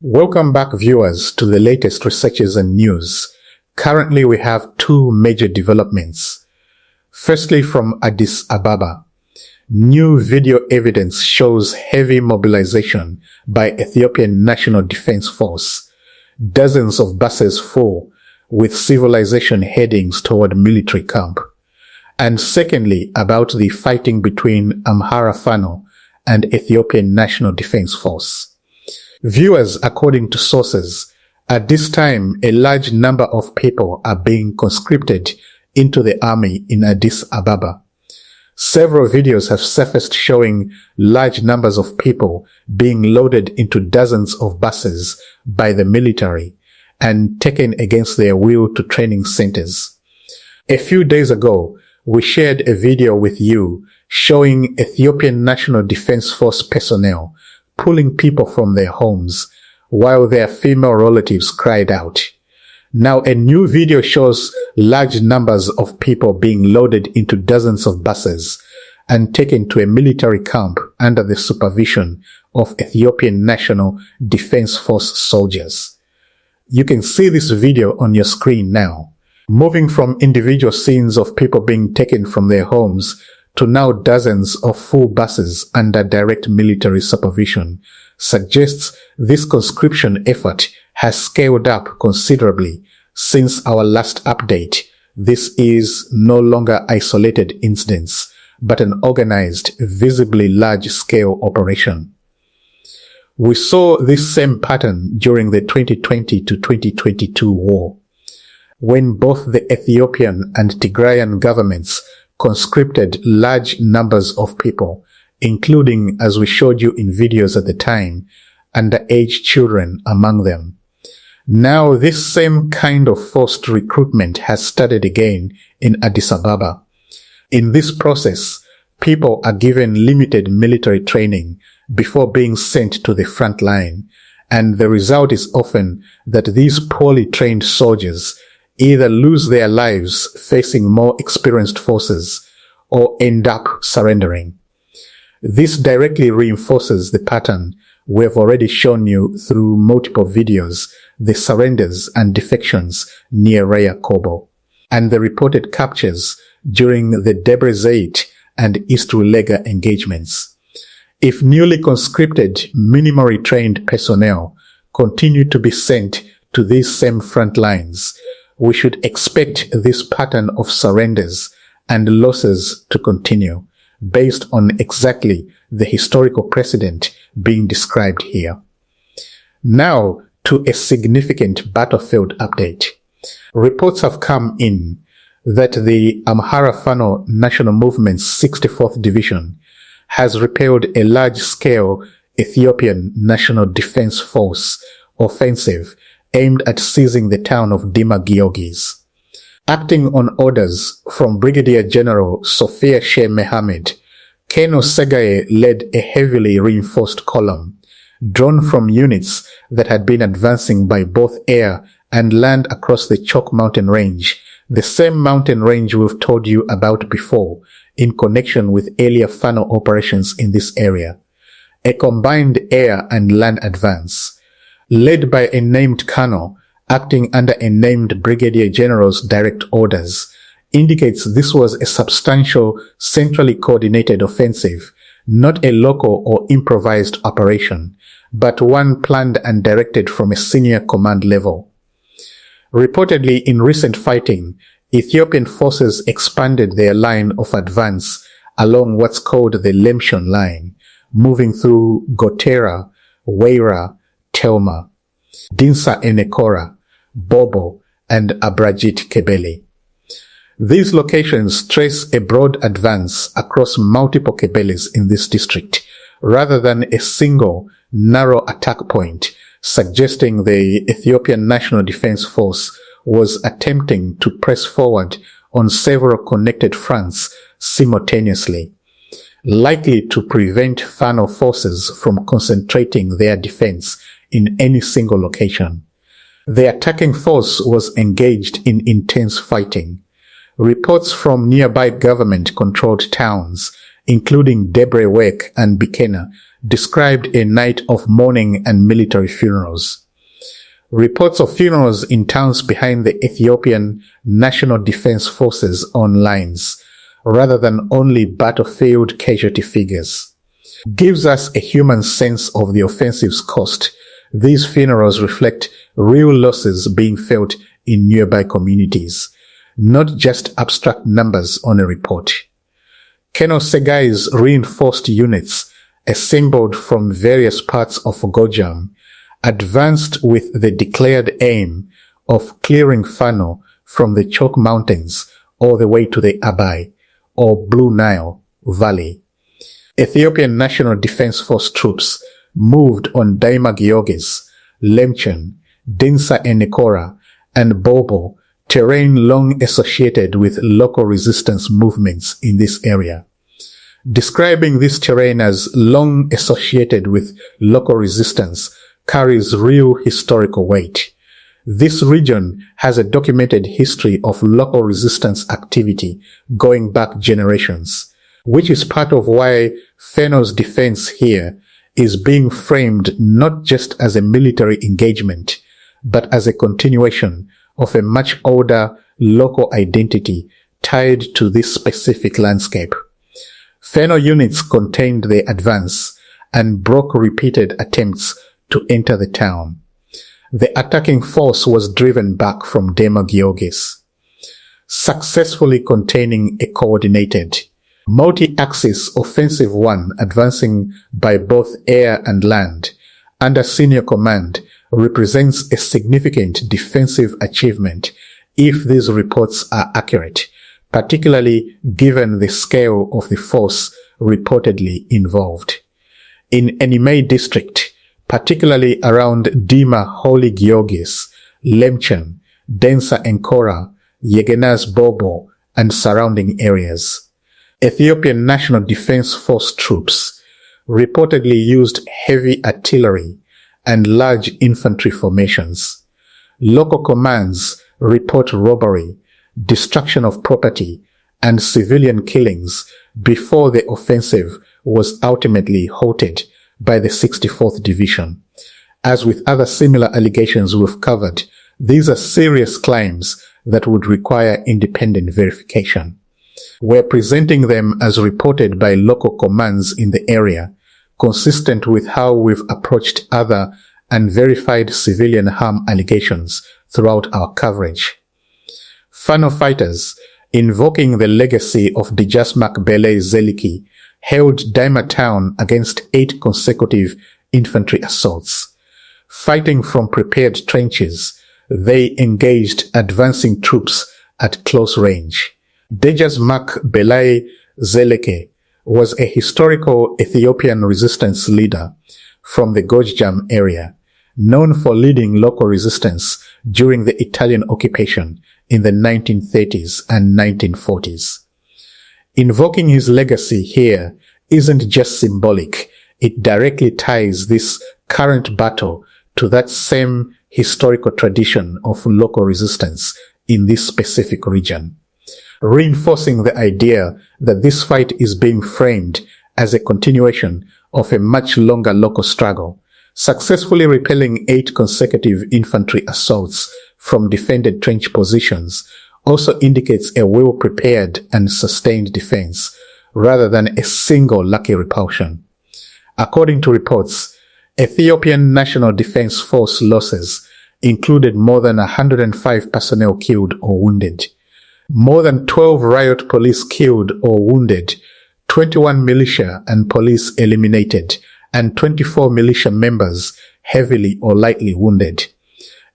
Welcome back, viewers, to the latest researches and news. Currently, we have two major developments. Firstly, from Addis Ababa. New video evidence shows heavy mobilization by Ethiopian National Defense Force. Dozens of buses full with civilization headings toward military camp. And secondly, about the fighting between Amhara Fano and Ethiopian National Defense Force. Viewers, according to sources, at this time, a large number of people are being conscripted into the army in Addis Ababa. Several videos have surfaced showing large numbers of people being loaded into dozens of buses by the military and taken against their will to training centers. A few days ago, we shared a video with you showing Ethiopian National Defense Force personnel pulling people from their homes while their female relatives cried out. Now a new video shows large numbers of people being loaded into dozens of buses and taken to a military camp under the supervision of Ethiopian National Defense Force soldiers. You can see this video on your screen now. Moving from individual scenes of people being taken from their homes to now dozens of full buses under direct military supervision suggests this conscription effort has scaled up considerably since our last update. This is no longer isolated incidents, but an organized, visibly large-scale operation. We saw this same pattern during the 2020 to 2022 war, when both the Ethiopian and Tigrayan governments conscripted large numbers of people, including, as we showed you in videos at the time, underage children among them. Now this same kind of forced recruitment has started again in Addis Ababa. In this process, people are given limited military training before being sent to the front line, and the result is often that these poorly trained soldiers either lose their lives facing more experienced forces or end up surrendering. This directly reinforces the pattern we've already shown you through multiple videos, the surrenders and defections near Raya Kobo, and the reported captures during the Debre Zeit and East Rulega engagements. If newly conscripted, minimally trained personnel continue to be sent to these same front lines, we should expect this pattern of surrenders and losses to continue, based on exactly the historical precedent being described here. Now, to a significant battlefield update. Reports have come in that the Amhara Fano National Movement's 64th Division has repelled a large-scale Ethiopian National Defense Force offensive aimed at seizing the town of Dima, Giorgis. Acting on orders from Brigadier General Sophia Sheh Mohammed, Colonel Segae led a heavily reinforced column, drawn from units that had been advancing by both air and land across the Chok mountain range, the same mountain range we've told you about before in connection with earlier Fano operations in this area. A combined air and land advance, led by a named colonel, acting under a named brigadier general's direct orders, indicates this was a substantial, centrally coordinated offensive, not a local or improvised operation, but one planned and directed from a senior command level. Reportedly, in recent fighting, Ethiopian forces expanded their line of advance along what's called the Lemshon line, moving through Gotera, Weira, Telma, Dinsa Enekora, Bobo, and Abrajit Kebele. These locations trace a broad advance across multiple Kebeles in this district, rather than a single, narrow attack point, suggesting the Ethiopian National Defense Force was attempting to press forward on several connected fronts simultaneously, likely to prevent Fano forces from concentrating their defense in any single location. The attacking force was engaged in intense fighting. Reports from nearby government-controlled towns including Debre and Bikena, described a night of mourning and military funerals. Reports of funerals in towns behind the Ethiopian National Defense Forces on lines, rather than only battlefield casualty figures, gives us a human sense of the offensive's cost. These funerals reflect real losses being felt in nearby communities, not just abstract numbers on a report. Colonel Segai's reinforced units, assembled from various parts of Gojam, advanced with the declared aim of clearing Fano from the Chalk Mountains all the way to the Abai, or Blue Nile, Valley. Ethiopian National Defense Force troops moved on Dima Giorgis, Lemchen, Densa Enekora, and Bobo, terrain long associated with local resistance movements in this area. Describing this terrain as long associated with local resistance carries real historical weight. This region has a documented history of local resistance activity going back generations, which is part of why Fano's defense here is being framed not just as a military engagement, but as a continuation of a much older local identity tied to this specific landscape. Fano units contained the advance and broke repeated attempts to enter the town. The attacking force was driven back from Dima Giorgis, successfully containing a coordinated, multi-axis offensive one advancing by both air and land under senior command represents a significant defensive achievement if these reports are accurate, particularly given the scale of the force reportedly involved. In Enimei district, particularly around Dima Holy Giorgis, Lemchen, Densa Enkora, Yegenas Bobo, and surrounding areas, Ethiopian National Defense Force troops reportedly used heavy artillery and large infantry formations. Local commands report robbery, destruction of property, and civilian killings before the offensive was ultimately halted by the 64th Division. As with other similar allegations we've covered, these are serious claims that would require independent verification. We're presenting them as reported by local commands in the area, consistent with how we've approached other unverified civilian harm allegations throughout our coverage. Fano fighters, invoking the legacy of Djasmak Bele Zeliki, held Dima town against 8 consecutive infantry assaults. Fighting from prepared trenches, they engaged advancing troops at close range. Djasmak Bele Zeleke was a historical Ethiopian resistance leader from the Gojam area, known for leading local resistance during the Italian occupation in the 1930s and 1940s. Invoking his legacy here isn't just symbolic, it directly ties this current battle to that same historical tradition of local resistance in this specific region, reinforcing the idea that this fight is being framed as a continuation of a much longer local struggle. Successfully repelling 8 consecutive infantry assaults from defended trench positions also indicates a well-prepared and sustained defense, rather than a single lucky repulsion. According to reports, Ethiopian National Defense Force losses included more than 105 personnel killed or wounded, more than 12 riot police killed or wounded, 21 militia and police eliminated, and 24 militia members heavily or lightly wounded.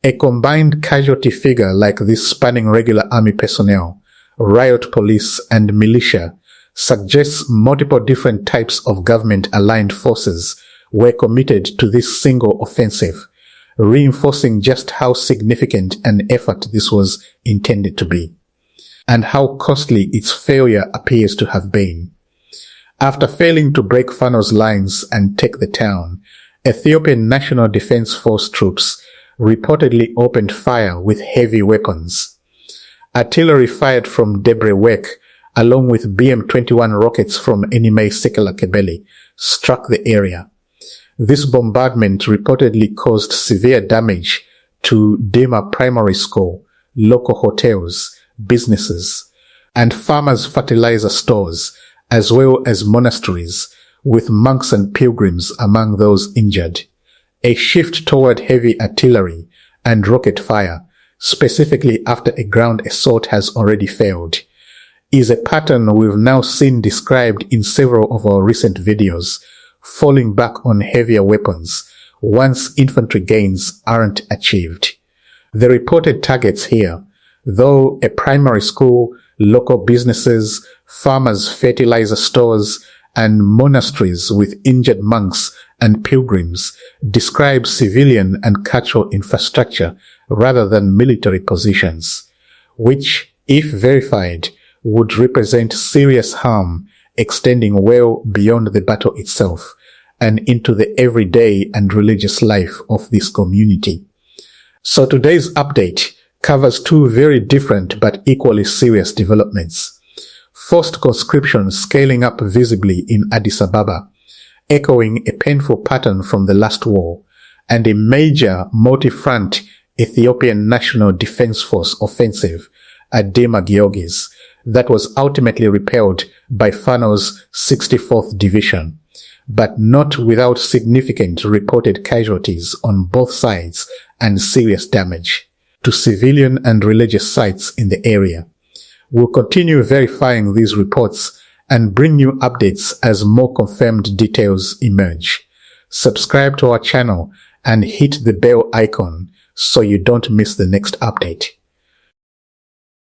A combined casualty figure like this spanning regular army personnel, riot police, and militia suggests multiple different types of government-aligned forces were committed to this single offensive, reinforcing just how significant an effort this was intended to be, and how costly its failure appears to have been. After failing to break Fano's lines and take the town, Ethiopian National Defense Force troops reportedly opened fire with heavy weapons. Artillery fired from Debre along with BM-21 rockets from Enime Sekela Kebele, struck the area. This bombardment reportedly caused severe damage to Dima Primary School, local hotels, businesses, and farmers' fertilizer stores, as well as monasteries, with monks and pilgrims among those injured. A shift toward heavy artillery and rocket fire, specifically after a ground assault has already failed, is a pattern we've now seen described in several of our recent videos, falling back on heavier weapons once infantry gains aren't achieved. The reported targets here, though a primary school, local businesses, farmers' fertilizer stores, and monasteries with injured monks and pilgrims, describe civilian and cultural infrastructure rather than military positions, which, if verified, would represent serious harm extending well beyond the battle itself and into the everyday and religious life of this community. So today's update covers two very different but equally serious developments. Forced conscription scaling up visibly in Addis Ababa, echoing a painful pattern from the last war, and a major multi-front Ethiopian National Defense Force offensive at Dima Giorgis that was ultimately repelled by Fano's 64th Division, but not without significant reported casualties on both sides and serious damage to civilian and religious sites in the area. We'll continue verifying these reports and bring you updates as more confirmed details emerge. Subscribe to our channel and hit the bell icon so you don't miss the next update.